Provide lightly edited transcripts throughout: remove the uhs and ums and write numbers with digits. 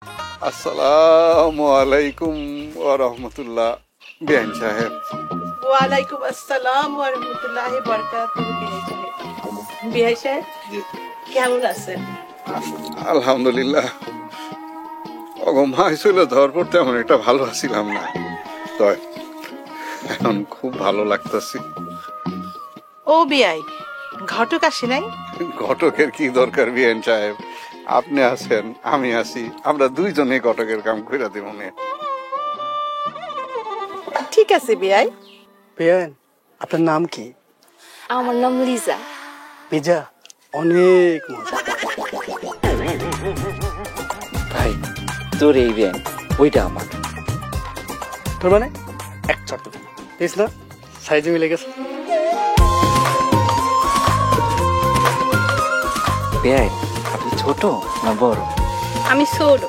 আসসালামু আলাইকুম ওয়া রাহমাতুল্লাহ। বিআইন সাহেব। ওয়ালাইকুম আসসালাম ওয়া রাহমাতুল্লাহি ওয়া বারাকাতুহু। বিআই সাহেব কেমন আছেন? আলহামদুলিল্লাহ। মা ছিল ধর পর তেমন একটা ভালো আছিলাম না, তো এখন খুব ভালো লাগতেছি। ও বিআই, ঘটক আসে নাই? ঘটকের কি দরকার বিআইন সাহেব? আপনি আছেন, আমি আছি, আমরা দুইজনে ঘটকের কাম কইরা দিব না। ঠিক আছে বিআই। বেআইন, আপনার নাম কি? আমার নাম লিজা। পিজা অনেক মজা। ভাই তোর এই ব্যান ওইটা আমার। তোর মানে এক চট দিস না, সাইজে মিলে গেছে। ব্যান আপনি ছোট না বড়? আমি ছোট,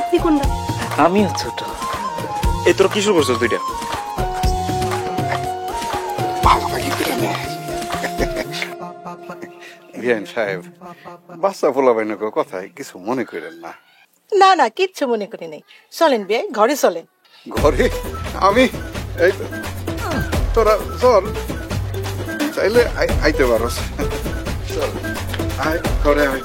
আপনি কোনটা? আমিও ছোট। এই তোর কি শুরু করছিস দুইটা? বিআইন সাহেব, বাচ্চা পোলাবেন কথায় কিছু মনে করেন না। না না, কিচ্ছু মনে করি নাই। চলেন বিআই, ঘরে চলেন। ঘরে? আমি এই তোরা চল, চাইলে আইতে পারস। চল আয় ঘরে আয়।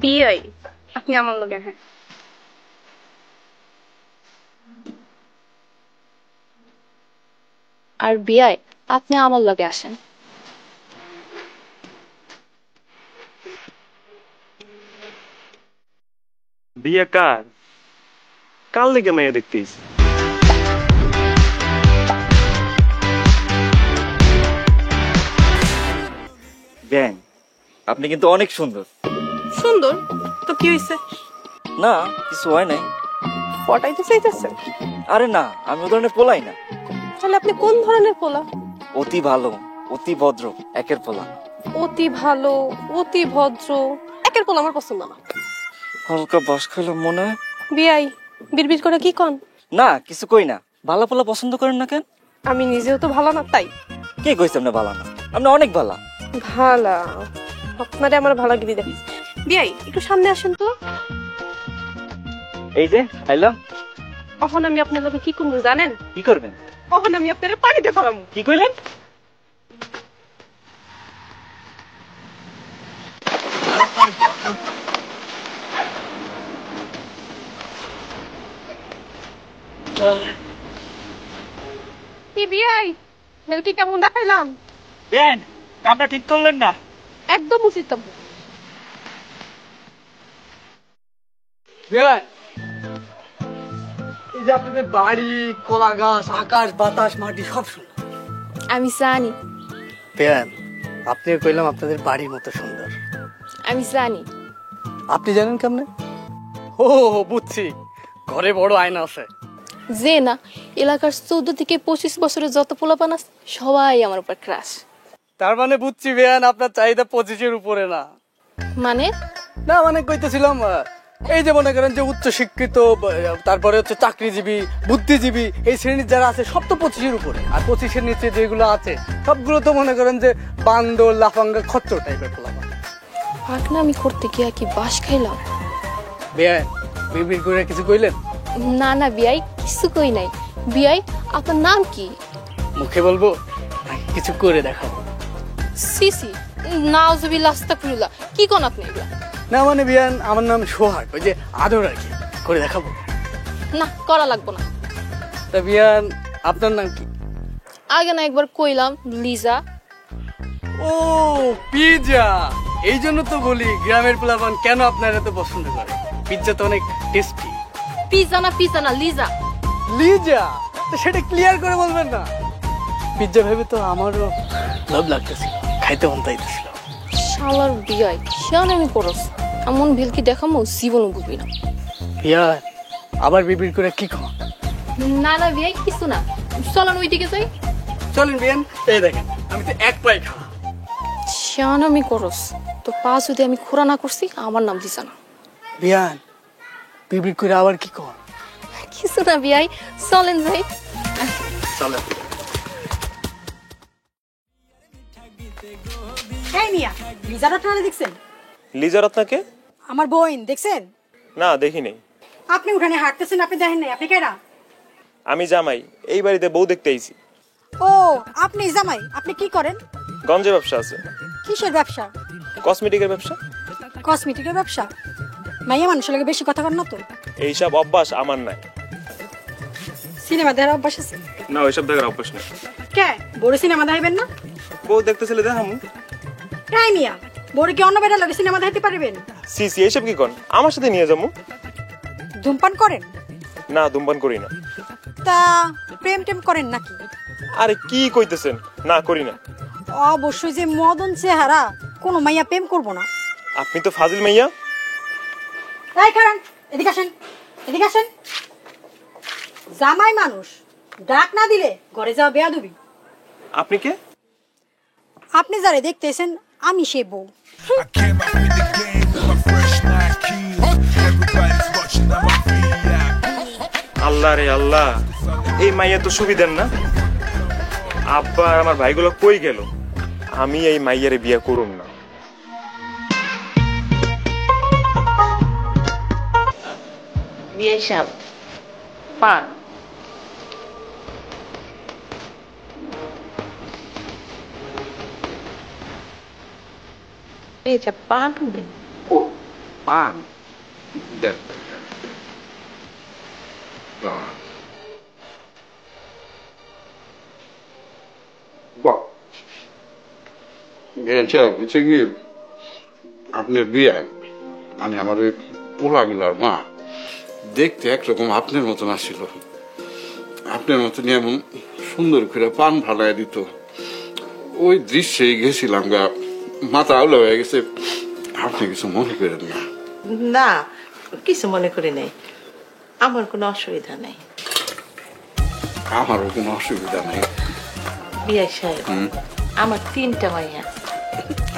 বিআই আপনি আমার লগে। হ্যাঁ আর বিআই আপনি আমার লগে আসেন। বিয়ে কার? কার লেগে মেয়ে দেখতিস? ব্যান আপনি কিন্তু অনেক সুন্দর। সুন্দর তো কি হইছে? না কিছু হয় নাই। পটাইতে চাইতেছেন? আরে না, আমি ও ধরনের পোলাই না। তাহলে আপনি কোন ধরনের পোলা? অতি ভালো, অতি ভদ্র, একের পোলা। অতি ভালো, অতি ভদ্র, একের পোলা আমার পছন্দ না। হালকা বাস খেলাম মনে হয়। বিআই বিড়বিড় করে কি কন? না কিছু কই না। ভালো পোলা পছন্দ করেন না কেন? আমি নিজেও তো ভালো না তাই। কে কইছে আপনি ভালো না? আপনি অনেক ভালো। ভালা আপনারে আমার ভালাগিরি দেখি। বিআই একটু সামনে আসেন তো। এই যে আইলাম। কখন আমি আপনার লগে কি করবো জানেন? কি করবেন? কখন আমি আপনার পানিতে ফেলাম। কি কইলেন? কি বিআই মেলটি কেমন দেখাইলাম? ব্যান কামটা ঠিক করলেন না। একদম উচিত। বেআইন, এই যে আপনাদের বাড়ি, কলা গাছ, আকাশ বাতাস মাটি সব সুন্দর। আমি জানি, বেআইন আপনি কইলাম আপনাদের বাড়ির মতো সুন্দর। আমি জানি। আপনি জানেন কেমনে? ও বুঝছি, ঘরে বড় আয়না আছে। যে না এলাকার 14 থেকে 25 বছরের যত পোলাপান আছে সবাই আমার উপর ক্রাশ। তার মানে বুঝছি বেআইন আপনার চাহিদা 25-এর উপরে না। মানে? না মানে কইতেছিলাম এই যে মনে করেন যে উচ্চ শিক্ষিত, তারপরে হচ্ছে চাকরিজীবী, বুদ্ধিজীবী, এই শ্রেণীর যারা আছে সব তো 25-এর উপরে। আর 25-এর নিচে যেগুলো আছে সবগুলো তো মনে করেন যে বান্দর লাফাঙ্গা খচ্চর টাইপের পোলাপান। পাকনা আমি করতে গিয়া কি বাস খাইলাম? বেআইন বিড়বিড় করে কিছু কইলেন? না না বিআই কিছু কই নাই। বিআই আপনার নাম কি? মুখে বলবো নাকি কিছু করে দেখাবো? সিসি নাউজুবিল্লাহ আস্তাগফিরুল্লাহ, কি কোন আপনি এগুলা? না মানে বিয়ান আমার নাম সোহাগ, ওই যে আদর আর কি, করে দেখাবো? না করা লাগবো না। তা বিয়ান আপনার নাম কি? আগে না একবার কইলাম লিজা। ও পিজা, এই জন্য তো বলি গ্রামের পোলাপান কেন আপনার এত পছন্দ করে। পিজ্জা তো অনেক টেস্টি। পিজা না লিজা। লিজা? তো সেটা ক্লিয়ার করে বলবেন না? পিজ্জা ভেবে তো আমারও লোভ লাগতেছিল, খাইতে মন চাইতেছিল। শালার বিআই শান আমি করস এমন ভেলকি দেখামো জীবনও বুঝবি না। বিয়ান আবার বিড়বিড় করে কি খাওয়া? না না বিআই কিছু না, চলেন ওইদিকে যাই। চলেন বিয়ান, এই দেখেন আমি তো এক পায়ে খাওয়া। শান আমি করস তো পা যদি আমি খোরা না করছি আমার নাম দিছা না। বিয়ান বিড়বিড় করে আবার কি খাওয়া? কিছু না বিআই, চলেন যাই। চলেন। এই মিয়া, লিজার আপনারা দেখছেন? লিজা রত্নাকে? আমার বোন দেখছেন? না, দেখি নাই। আপনি উঠানে হাঁটতেছেন, আপনি দেখেন নাই? আপনি কেডা? আমি জামাই, এই বাড়িতে বউ দেখতে আইছি। ও, আপনি জামাই? আপনি কি করেন? গঞ্জে ব্যবসা আছে। কিসের ব্যবসা? কসমেটিকের ব্যবসা। কসমেটিকের ব্যবসা? মাইয়া মানুষের লাগে বেশি কথা কর না তো। এইসব অভ্যাস আমার নাই। সিনেমা দেখার অভ্যাস আছে? না, ওইসব দেখার অভ্যাস নেই। কে বড় সিনেমা দেখাবেন না? বউ দেখতেছিলে দেখামু। তাই মিয়া, বড় কি অন্য বেটার লাগে সিনেমা দেখাতে পারবেন? সি সি, এইসব কি কন? আমার সাথে নিয়ে যাবো। ধূমপান করেন? না, ধূমপান করি না। তা প্রেম টেম করেন নাকি? আরে কি কইতেছেন? না, করি না। অবশ্যই যে মদন চেহারা, কোনো মাইয়া প্রেম করবো না। আপনি তো ফাজিল মাইয়া। এই কারণ এদিকে আসেন, এদিকে আসেন। জামাই মানুষ, ডাক না দিলে ঘরে যাওয়া বেয়াদবি। আপনি কে? আপনি যারে দেখতেছেন আমি সে বউ। I came up in the game with my fresh nine keys. Everybody's watching, I'm a VIP. আল্লাহ রে আল্লাহ, এই মাইয়া তো সুবিধার না। আব্বা আর আমার ভাইগুলো কই গেল? আমি এই মাইয়ারে বিয়ে করুম না। বিয়ে সাহেব পান এই যে পান পান দেন। বাহ, হচ্ছে কি আপনার বিয়ে, মানে আমার ওই পোলাগুলার মা দেখতে একরকম আপনার মতন আসছিল। আপনার মতনই এমন সুন্দর করে পান ফালাই দিত। ওই দৃশ্যেই গেছিলাম গা, মাথা আউলা হয়ে গেছে। আপনি কিছু মনে করেন না? না, কিছু মনে করি নাই। আমার কোনো অসুবিধা নাই। আমারও কোনো অসুবিধা নেই। বিয়ে সাহেব, আমার 3টা মাইয়া।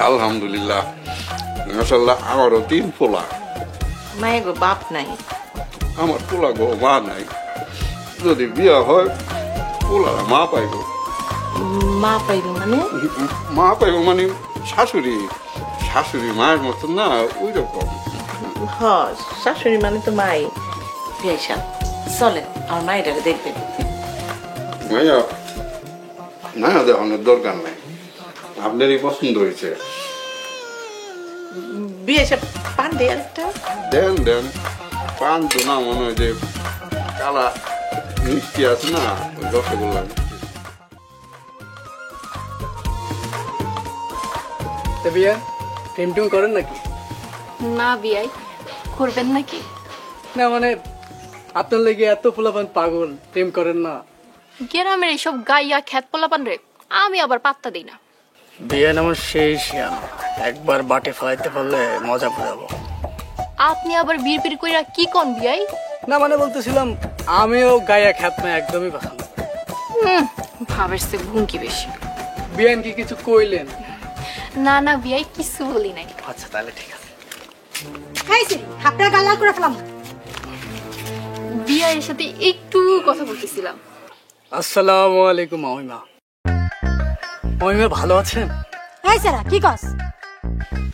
আলহামদুলিল্লাহ, মাশাআল্লাহ, আমারও 3 পোলা। মায়ের গো বাপ নাই। আমার পোলা গো মা নাই। যদি বিয়া হয় পোলারা মা পাইব। মা পাইব মানে? মা পাইব মানে শাশুড়ি। শাশুড়ি মায়ের মতন না, ওই রকম। হ, শাশুড়ি মানে তো মাই। বিয়ে সাহেব চলেন, আমার মায়েরাকে দেখবেন। মাইয়া না, দেখানোর দরকার নাই, আপনারই পছন্দ হয়েছে। বিয়ে সাহেব পান দিয়ে একটা দেন দেন। পান তো না মনে হয় যে কালা মিষ্টি আছে না, ওই রসগোল্লা মিষ্টি। তা বিয়া প্রেম টেম করেন নাকি? না বিয়াই, করবেন নাকি? না মানে আপনার লেগে এত পোলাপান পাগল, প্রেম করেন না? গ্রামের এইসব গাইয়া খ্যাত পোলাপান রে আমি আবার পাত্তা দিই না। বিয়ে আমার সেই শিয়ান, একবার বাটে ফেলাইতে পারলে মজা পাবো। আপনি আবার বিড় কইরা কি কোন বিয়াই? না মানে বলতেছিলাম আমিও গায়া খ্যাত না একদমই পছন্দ। ভাবের সে ভুঙ্কি বেশি। বিয়ান কি কিছু কইলেন? না না বিয়াই, কিছু বলি নাই। আচ্ছা তাহলে ঠিক আছে। এই সিরি, আপনার গাল লাল করে ফেলাম। বিয়ার সাথে একটু কথা বলতেছিলাম। আসসালামু আলাইকুম মামিমা। মামিমা ভালো আছেন? এই সারা কি কস?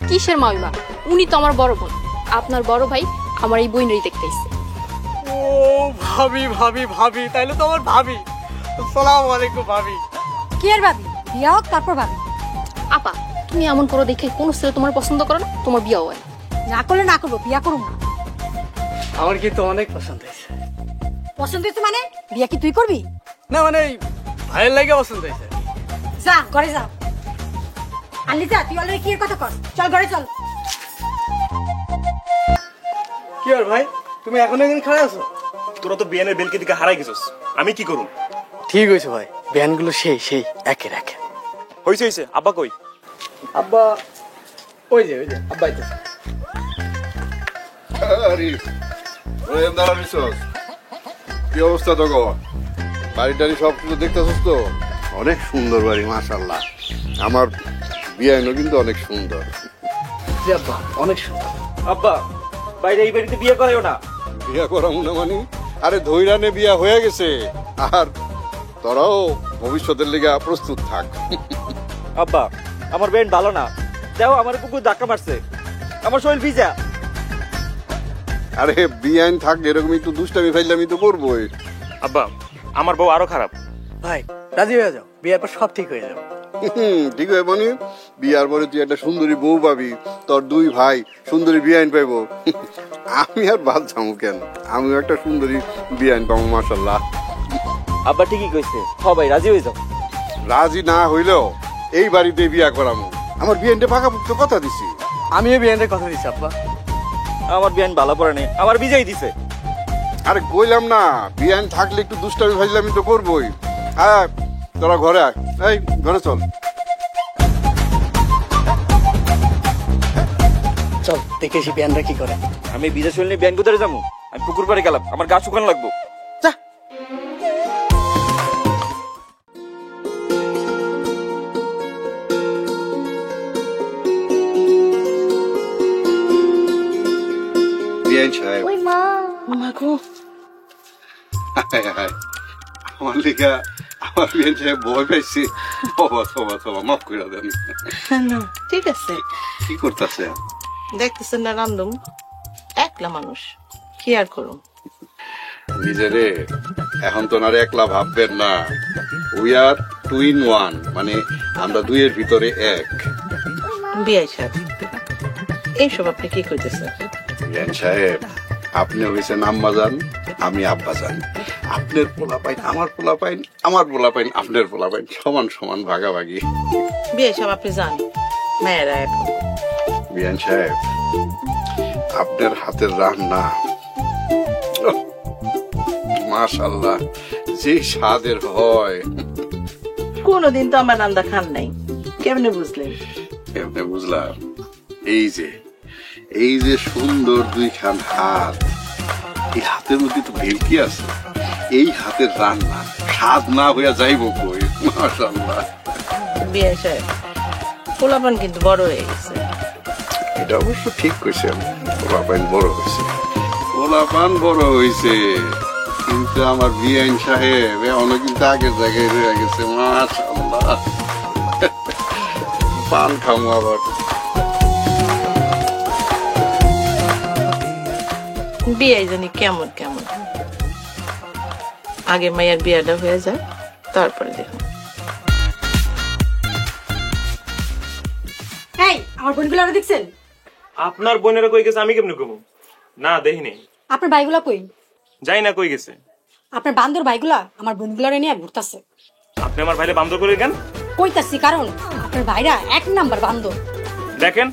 কিসের মামিমা? উনি তো আমার বড় বোন। আপনার বড় ভাই আমার এই বইনেরই দেখতে এসেছে। ও ভাবি ভাবি ভাবি, তাইলে তো আমার ভাবি। আসসালামু আলাইকুম ভাবি। কি এর ভাবি? বিয়া হোক তারপর ভাবি। আপা তুমি এমন করো দেখে কোন ছেলে তোমার পছন্দ করে না, তোমার বিয়ে হয় না করলে না করবো, বিয়া করুম না। আমার কিন্তু অনেক পছন্দ হয়েছে। পছন্দ হয়েছে মানে বিয়া কি তুই করবি? না মানে এই ভাইয়ের লাগে পছন্দ হয়েছে। যা ঘরে যা। আনলি যা, তুই অলরেডি কি এর কথা কর। চল ঘরে চল। কি আর ভাই, তুমি এখন এখানে খাড়া আছো? তোরা তো বিয়ানের বেলকে দিকে হারাই গেছিস, আমি কি করুম? ঠিক হয়েছে ভাই, ব্যানগুলো সেই সেই একে রাখে। হইছে হইছে। আব্বা কই? আব্বা ওই যে আব্বা আইতেছে। আরে ওই দাঁড়ানিস, কি অবস্থা তো গো? বাড়ি টাড়ি সব কিছু দেখতেছিস তো? অনেক সুন্দর বাড়ি মাশাআল্লাহ। আমার বিয়াইনও কিন্তু অনেক সুন্দর। জি আব্বা অনেক সুন্দর। আব্বা বাইরে এই বাড়িতে বিয়ে করাইও না। বিয়া করা মনে মানে? আরে ধৈরানে বিয়া হয়ে গেছে, আর তোরাও ভবিষ্যতের লিগে প্রস্তুত থাক। আব্বা আমার বেন ভালো না, দেখো আমার কুকুর ধাক্কা মারছে। আমার শরীর ভিজা। আরে বিয়াইন থাকলে এরকম একটু দুষ্টামি ফাইলামি তো করবোই। আব্বা আমার বউ আরো খারাপ। ভাই রাজি হয়ে যাও, বিয়ের পর সব ঠিক হয়ে যাবে। ঠিক হয় মানে বিয়ার পরে তুই একটা সুন্দরী বউ পাবি, তোর দুই ভাই সুন্দরী বিয়াইন পাইবো। আমি আর বাদ যাবো কেন, আমিও একটা সুন্দরী বিয়াইন পাবো মাশাল্লাহ। আব্বা ঠিকই কইছে, সবাই রাজি হয়ে যাও। রাজি না হইলেও এই বাড়িতে বিয়া করামো। আমার বিয়াইনটা পাকাপোক্ত কথা দিছি। আমিও বিয়ের কথা দিচ্ছি আব্বা। আমার বিয়ান ভালো পড়ে নেই, আমার বিজয় দিছে। আরে কইলাম না, বিয়াইন থাকলে একটু দুষ্টামি ফাইলামি তো করবোই। হ্যাঁ তোরা ঘরে আয়, এই ঘরে চল। চল দেখে এসি বিয়ানরা কি করে। আমি বিজয় শরীর নিয়ে বিয়ান কোথায় যাবো? আমি পুকুর পাড়ে গেলাম, আমার গা শুকানো লাগবো। যা। বিয়াইন সাহেব, ওই মা, মাগো হায় হায়, আমার লিগা আমার বিয়াইন সাহেব ভয় পাইছি। বাবা বাবা বাবা, মাফ করে দেন। না ঠিক আছে, কি করতেছে? দেখতেছেন না রান্ধুম, একলা মানুষ কি আর করুম। নিজেরে এখন তো আর একলা ভাববেন না, we are two in one, মানে আমরা দুইয়ের ভিতরে এক। বিয়াই সাহেব এইসব আপনি কি কইতেছেন? বিয়াইন সাহেব, আপনি হয়েছেন আম্মাজান, আমি আব্বাজান। আপনার পোলা পাইন আমার পোলা পাইন, আমার পোলা পাইন আপনার পোলা পাইন, সমান সমান ভাগাভাগি। বিয়াই সাহেব আপনি যান, মেয়েরা এখন। বিয়াইন সাহেব, আপনার হাতের রান্না মাশাআল্লাহ যে স্বাদের হয়। কোনোদিন তো আমার রান্না খান নাই, কেমনে বুঝলেন? এমনি বুঝলাম, এই যে সুন্দর দুইখান হাত, এই হাতের মধ্যে তো ভেলকি আছে। এই হাতের রান্না স্বাদ না হইয়া যাইব কই? মাশাআল্লাহ। বিয়াই সাহেব পোলাপান কিন্তু বড় হয়ে গেছে। এটা অবশ্য ঠিক কইছে, পোলাপান বড় হয়েছে, পোলাপান বড় হয়েছে, কিন্তু আমার বিয়াইন সাহেব অনেক কিন্তু আগের জায়গায় রয়ে গেছে। মাশাআল্লাহ। পান খামো আবার। বিয়াই জানি কেমন কেমন, আগে মায়ের বিয়াটা হয়ে যায় তারপরে দেখুন। এই আমার বোনগুলো আরো দেখছেন? আপনার বোনেরা কই গেছে আমি কেমনে কমু? না দেখিনি। আপনার ভাইগুলা কই? যাই না কই গেছে। আপনার বান্দর ভাইগুলা আমার বোনগুলারে নিয়ে ঘুরতাছে। আপনি আমার ভাইরে বান্দর করে কেন? কইতাছি কারণ আপনার ভাইরা এক নাম্বার বান্দর। দেখেন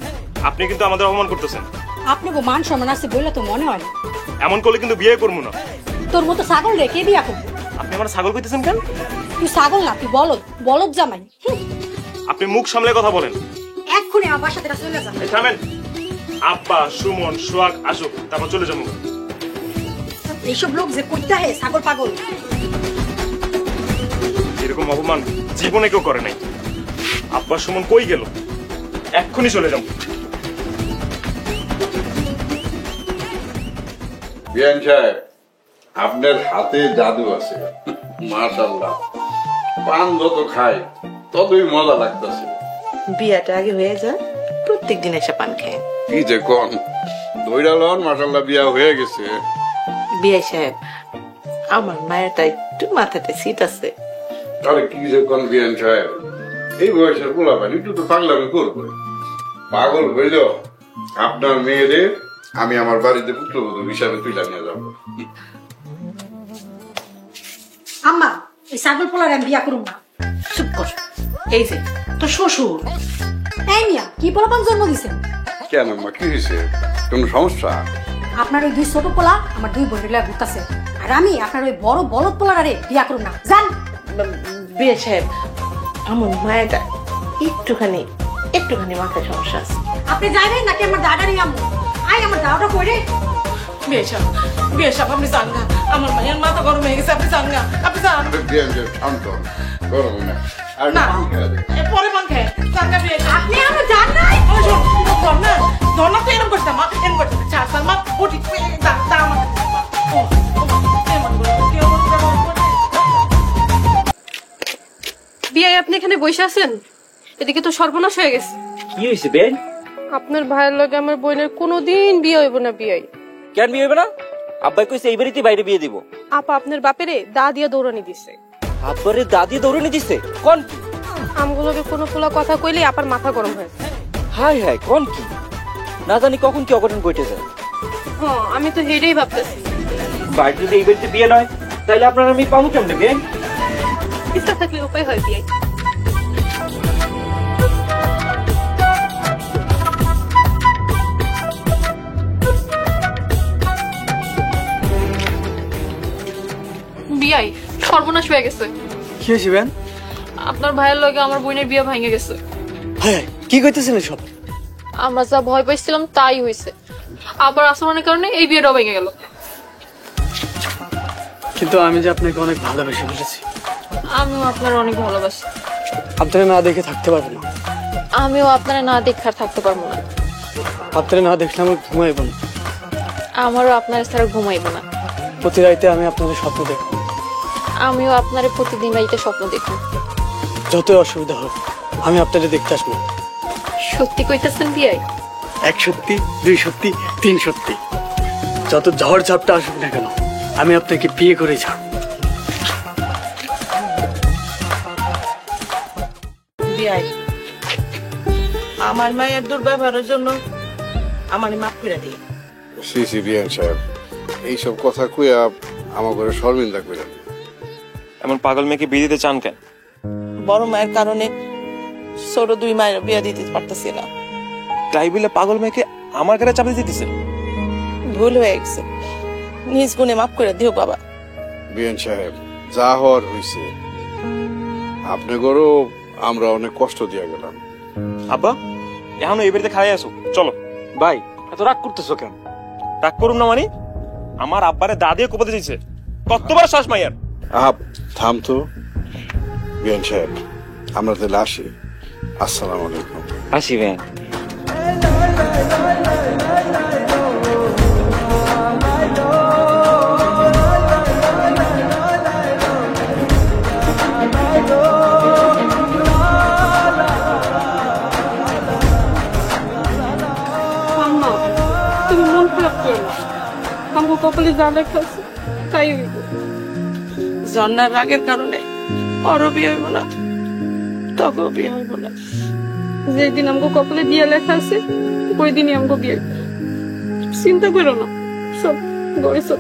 আপনি কিন্তু আমাদের অপমান করতেছেন। আপনাকে মান সম্মান আছে বললে তো মনে হয় না। এমন করলে কিন্তু বিয়ে করবো না। তোর মতো ছাগল রেখে বিয়া করবো? আপনি আমার ছাগল কইতেছেন কেন? তুই ছাগল না, তুই বলদ, বলদ জামাই। আপনি মুখ সামলে কথা বলেন। এক্ষুনি আমার বাসা থেকে চলে যা। এই থামেন। আব্বা সুমন সোহাগ আসুক, তারপর চলে যাবো। এইসব লোক যে করতে হয় ছাগল পাগল। এরকম অপমান জীবনে কেউ করে নাই। আব্বা সুমন কই গেল? এক্ষুনি চলে যাবো। বিয়াইন সাহেব, আপনার হাতে জাদু আছে। মাশাআল্লাহ, পান যত খাই ততই মজা লাগতেছে। বিয়াটা আগে হয়ে যায়, প্রত্যেক দিন এসে পান খায়। কি যে কোন দইরা লন, মাশাআল্লাহ বিয়া হয়ে গেছে। বিয়াই সাহেব আমার মায়েরটা একটু মাথাতে সিট আছে। আরে কি যে কোন বিয়াইন সাহেব, এই বয়সের পোলাপান একটু তো পাগলামি করবো। পাগল হইল আপনার মেয়েদের আমি আমার বাড়িতে পুত্রবধূ হিসাবে তুলে নিয়ে যাবো। আম্মা এই ছাগল পোলারে আমি বিয়া করুম না। চুপ কর, এই যে তোর শ্বশুর। এই মিয়া কি পোলাপান জন্ম দিছেন? কেন মা, কি হয়েছে? কোনো সমস্যা? আপনার ওই দুই ছোট পোলা আমার দুই বোনেরা ঘুরতাছে, আর আমি আপনার ওই বড় বলদ পোলারে বিয়া করুম না। জান বিয়াই সাহেব আমার মায়েরটা একটুখানি মাথায় সমস্যা আছে। আপনি যাইবেন নাকি আমার দাদা নিয়ে আমু? আই আমার দাওটা কইরে। বিয়াই সাহেব আপনি যান না, আমার মায়ের মাথা গরম হয়ে গেছে, আপনি যান না, আপনি যান বিয়াইন সাহেব শান্ত হন, গরম না। আর না। পান খেয়ে দে। পরে পান খায় যান না বিয়াই সাহেব। আপনি আমার জান নাই। ওই শোন, ধর্না তো এরকম করছে মা, এরকম করছে চার সাল মা ওটি দা আমার বিয়াই আপনি এখানে বসে আছেন? এদিকে তো সর্বনাশ হয়ে গেছে। কি হয়েছে বেন? আপনার ভাইয়ের লগে আমার বোনের কোনোদিন বিয়ে হইব না বিয়াই। কেন বিয়ে হবে না? আব্বাই কইছে এই বাড়িতে বাইরে বিয়ে দিব। আপা আপনার বাপেরে দা দিয়ে দৌড়ানি দিছে। আব্বারে দাদি দৌড়ে দিছে কোন কি? আমগুলোকে কোনো পোলা কথা কইলে আপার মাথা গরম হয়। হাই হাই কোন কি? না জানি কখন কি অঘটন ঘটে যায়। হ্যাঁ আমি তো হেডেই ভাবতেছি বাইরে যদি এই বাড়িতে বিয়ে নয় তাহলে আপনার আমি পাবো কেমনে বিয়ে? ইচ্ছা থাকলে উপায় হয় বিয়ে। বিয়াই সর্বনাশ হয়ে গেছে। কি হয়েছে বেন? আপনার ভাইয়ের লগে আমার বোনের বিয়ে ভেঙে গেছে। হ্যাঁ কি কইতেছেন সব? আমরা যা ভয় পাইছিলাম তাই হয়েছে। আবার আচরণের কারণে এই বিয়েটাও ভেঙে গেল। কিন্তু আমি যে আপনাকে অনেক ভালোবেসে ফেলেছি। আমিও আপনার অনেক ভালোবাসি। আপনারা না দেখে থাকতে পারবো না। আমিও আপনারা না দেখে আর থাকতে পারবো না। আপনারা না দেখলে আমার ঘুমাইব না। আমারও আপনার ছাড়া ঘুমাইব না। প্রতি রাইতে আমি আপনাদের স্বপ্ন দেখব। আমিও আপনার প্রতিদিন রাইতে স্বপ্ন দেখব। যত অসুবিধা হোক আমি আপনাদের দেখতে আসবো। সত্যি কইতেছেন বিয়াই? এক সত্যি, দুই সত্যি, তিন সত্যি। যত ঝড় ঝাপটা আসুক না কেন আমি আপনাকে বিয়ে করে ছাড়ব। বিয়াই আমার মায়ের দুর্ব্যবহারের জন্য আমার মাফ করে দিই। সিসি বিয়ান সাহেব এইসব কথা কইয়া আমার ঘরে শর্মিন্দা কইলেন। এমন পাগল মেয়েকে বিয়ে দিতে চান কেন? বড় মায়ের কারণে ছোট দুই মায়ের বিয়ে দিতে পারতেছি না। তাই বলে পাগল মেয়েকে আমার ঘরে চাপিয়ে দিতেছে? ভুল হয়ে গেছে, নিজ গুণে মাফ করে দিও বাবা। বিয়ান সাহেব যা হওয়ার হইছে, আপনি ঘরও আমরা অনেক কষ্ট দিয়া গেলাম। আব্বা এখনো এই বাড়িতে খাই আসো, চলো। ভাই এত রাগ করতেছো কেন? রাগ করুন না মানে? আমার আব্বারে দা দিয়ে কোপাতে দিয়েছে, কতবার শ্বাস মাইয়ার। থাম তো বিয়ান সাহেব, আমরা তাহলে আসি। আসসালামু আলাইকুম। আসিবেন। তুমি মন খারাপ করো না, আমার কপালে যা লেখা আছে তাই হইব। জন্নার রাগের কারণে ওরও বিয়ে হইব না, তবেও বিয়ে হইব না। যেদিন আমাকে কপালে বিয়ে লেখা আছে ওই দিনই আমাকে বিয়ে। চিন্তা করো না, সব গড়ে সব